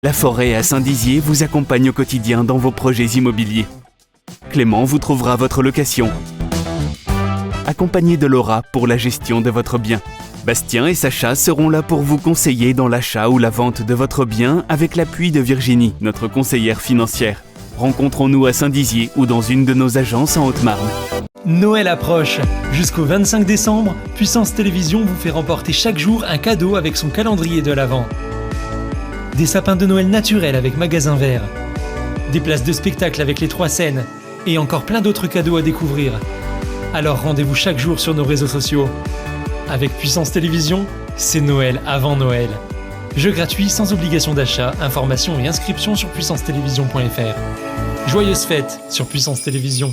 La Forêt à Saint-Dizier vous accompagne au quotidien dans vos projets immobiliers. Clément vous trouvera votre location. Accompagné de Laura pour la gestion de votre bien. Bastien et Sacha seront là pour vous conseiller dans l'achat ou la vente de votre bien avec l'appui de Virginie, notre conseillère financière. Rencontrons-nous à Saint-Dizier ou dans une de nos agences en Haute-Marne. Noël approche. Jusqu'au 25 décembre, Puissance Télévision vous fait remporter chaque jour un cadeau avec son calendrier de l'Avent. Des sapins de Noël naturels avec magasin vert. Des places de spectacle avec les 3 scènes. Et encore plein d'autres cadeaux à découvrir. Alors rendez-vous chaque jour sur nos réseaux sociaux. Avec Puissance Télévision, c'est Noël avant Noël. Jeux gratuits sans obligation d'achat, informations et inscriptions sur puissancetélévision.fr. Joyeuses fêtes sur Puissance Télévision.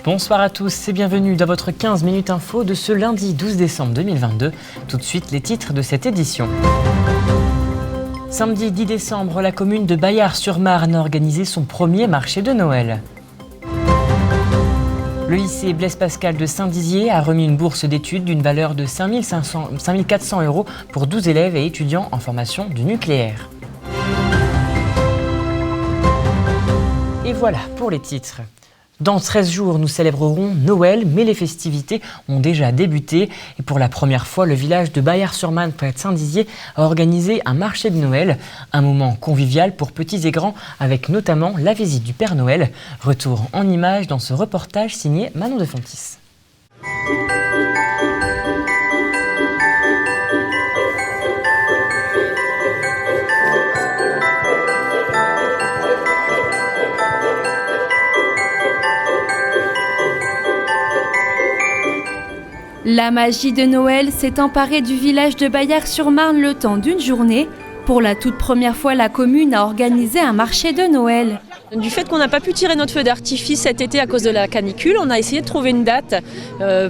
Bonsoir à tous et bienvenue dans votre 15 minutes info de ce lundi 12 décembre 2022. Tout de suite les titres de cette édition. Samedi 10 décembre, la commune de Baillard-sur-Marne a organisé son premier marché de Noël. Le lycée Blaise Pascal de Saint-Dizier a remis une bourse d'études d'une valeur de 5 400 € pour 12 élèves et étudiants en formation du nucléaire. Et voilà pour les titres. Dans 13 jours, nous célébrerons Noël, mais les festivités ont déjà débuté. Et pour la première fois, le village de Baillard-sur-Marne, près de Saint-Dizier, a organisé un marché de Noël. Un moment convivial pour petits et grands, avec notamment la visite du Père Noël. Retour en images dans ce reportage signé Manon de Fontis. La magie de Noël s'est emparée du village de Baillard-sur-Marne le temps d'une journée. Pour la toute première fois, la commune a organisé un marché de Noël. Du fait qu'on n'a pas pu tirer notre feu d'artifice cet été à cause de la canicule, on a essayé de trouver une date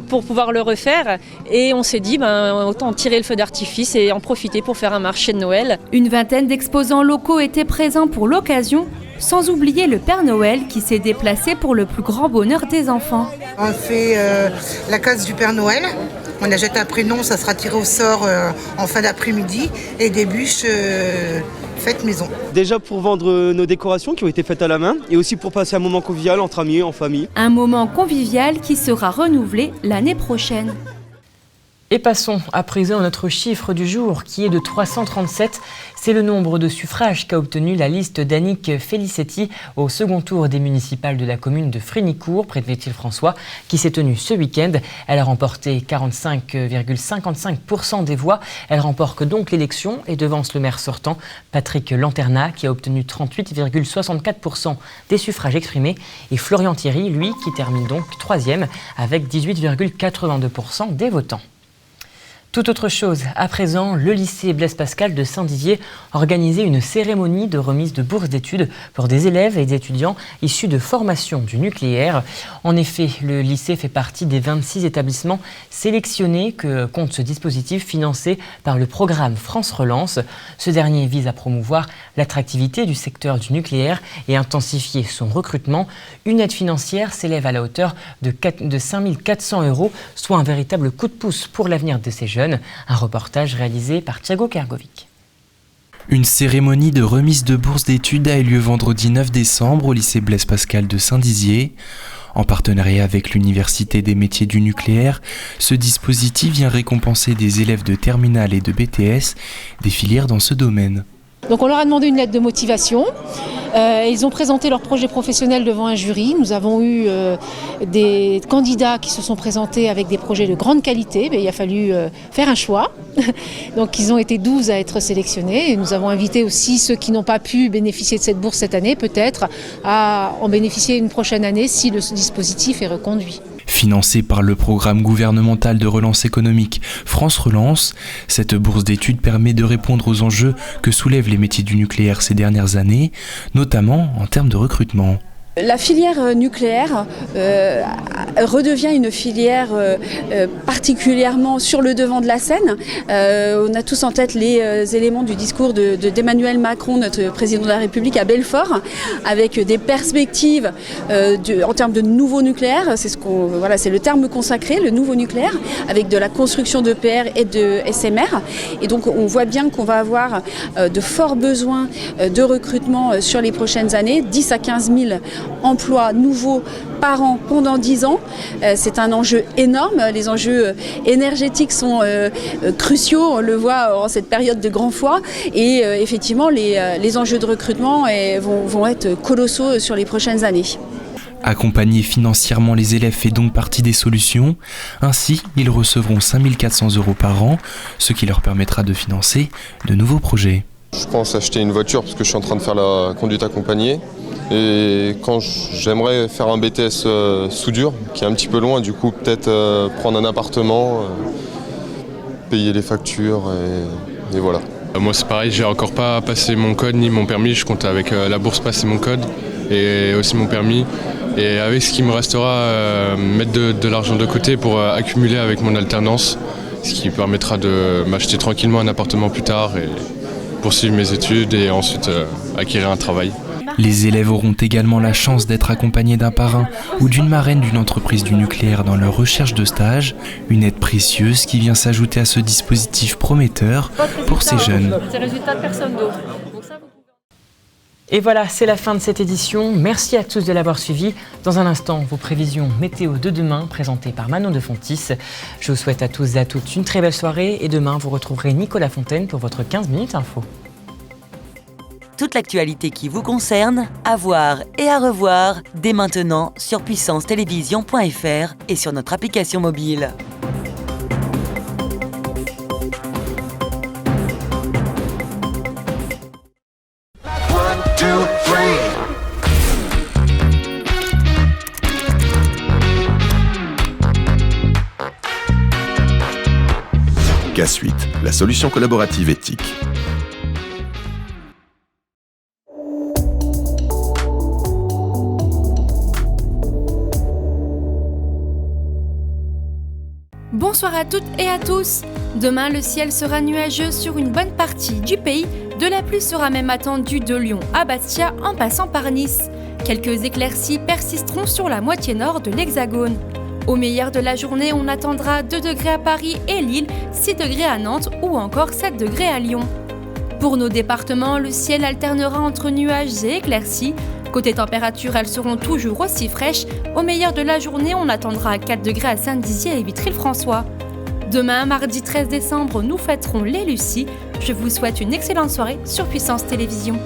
pour pouvoir le refaire. Et on s'est dit, autant tirer le feu d'artifice et en profiter pour faire un marché de Noël. Une vingtaine d'exposants locaux étaient présents pour l'occasion, sans oublier le Père Noël qui s'est déplacé pour le plus grand bonheur des enfants. On fait la case du Père Noël. On achète un prénom, ça sera tiré au sort en fin d'après-midi. Et des bûches faites maison. Déjà pour vendre nos décorations qui ont été faites à la main et aussi pour passer un moment convivial entre amis, en famille. Un moment convivial qui sera renouvelé l'année prochaine. Et passons à présent à notre chiffre du jour qui est de 337. C'est le nombre de suffrages qu'a obtenu la liste d'Annick Felicetti au second tour des municipales de la commune de Frignicourt, près de Vethil-François, qui s'est tenue ce week-end. Elle a remporté 45,55% des voix. Elle remporte donc l'élection et devance le maire sortant, Patrick Lanternat, qui a obtenu 38,64% des suffrages exprimés. Et Florian Thierry, lui, qui termine donc 3e avec 18,82% des votants. Tout autre chose, à présent, le lycée Blaise Pascal de Saint-Dizier organisait une cérémonie de remise de bourses d'études pour des élèves et des étudiants issus de formation du nucléaire. En effet, le lycée fait partie des 26 établissements sélectionnés que compte ce dispositif financé par le programme France Relance. Ce dernier vise à promouvoir l'attractivité du secteur du nucléaire et intensifier son recrutement. Une aide financière s'élève à la hauteur de 5 400 €, soit un véritable coup de pouce pour l'avenir de ces jeunes. Un reportage réalisé par Thiago Kergovic. Une cérémonie de remise de bourse d'études a eu lieu vendredi 9 décembre au lycée Blaise Pascal de Saint-Dizier. En partenariat avec l'Université des métiers du nucléaire, ce dispositif vient récompenser des élèves de terminale et de BTS, des filières dans ce domaine. Donc on leur a demandé une lettre de motivation. Ils ont présenté leur projet professionnel devant un jury. Nous avons eu des candidats qui se sont présentés avec des projets de grande qualité. Mais il a fallu faire un choix. Donc ils ont été 12 à être sélectionnés. Et nous avons invité aussi ceux qui n'ont pas pu bénéficier de cette bourse cette année, peut-être à en bénéficier une prochaine année si le dispositif est reconduit. Financée par le programme gouvernemental de relance économique France Relance, cette bourse d'études permet de répondre aux enjeux que soulèvent les métiers du nucléaire ces dernières années, notamment en termes de recrutement. La filière nucléaire redevient une filière particulièrement sur le devant de la scène. On a tous en tête les éléments du discours d'Emmanuel Macron, notre président de la République, à Belfort, avec des perspectives en termes de nouveau nucléaire. C'est le terme consacré, le nouveau nucléaire, avec de la construction d'EPR et de SMR. Et donc on voit bien qu'on va avoir de forts besoins de recrutement sur les prochaines années, 10 à 15 000 emplois nouveaux par an pendant 10 ans. C'est un enjeu énorme. Les enjeux énergétiques sont cruciaux, on le voit en cette période de grand froid. Et effectivement, les enjeux de recrutement vont être colossaux sur les prochaines années. Accompagner financièrement les élèves fait donc partie des solutions. Ainsi, ils recevront 5 400 € par an, ce qui leur permettra de financer de nouveaux projets. Je pense acheter une voiture parce que je suis en train de faire la conduite accompagnée. Et quand j'aimerais faire un BTS soudure, qui est un petit peu loin, du coup peut-être prendre un appartement, payer les factures et voilà. Moi c'est pareil, j'ai encore pas passé mon code ni mon permis, je compte avec la bourse passer mon code et aussi mon permis. Et avec ce qui me restera, mettre de l'argent de côté pour accumuler avec mon alternance, ce qui permettra de m'acheter tranquillement un appartement plus tard et poursuivre mes études et ensuite acquérir un travail. Les élèves auront également la chance d'être accompagnés d'un parrain ou d'une marraine d'une entreprise du nucléaire dans leur recherche de stage, une aide précieuse qui vient s'ajouter à ce dispositif prometteur pour ces jeunes. C'est le résultat de personne d'autre. Et voilà, c'est la fin de cette édition. Merci à tous de l'avoir suivi. Dans un instant, vos prévisions météo de demain, présentées par Manon de Fontis. Je vous souhaite à tous et à toutes une très belle soirée. Et demain, vous retrouverez Nicolas Fontaine pour votre 15 minutes info. Toute l'actualité qui vous concerne, à voir et à revoir dès maintenant sur puissancetelevision.fr et sur notre application mobile. K-Suite, la solution collaborative éthique. Bonsoir à toutes et à tous. Demain, le ciel sera nuageux sur une bonne partie du pays. De la pluie sera même attendue de Lyon à Bastia en passant par Nice. Quelques éclaircies persisteront sur la moitié nord de l'Hexagone. Au meilleur de la journée, on attendra 2 degrés à Paris et Lille, 6 degrés à Nantes ou encore 7 degrés à Lyon. Pour nos départements, le ciel alternera entre nuages et éclaircies. Côté température, elles seront toujours aussi fraîches. Au meilleur de la journée, on attendra 4 degrés à Saint-Dizier et Vitry-le-François. Demain, mardi 13 décembre, nous fêterons les Lucies. Je vous souhaite une excellente soirée sur Puissance Télévisions.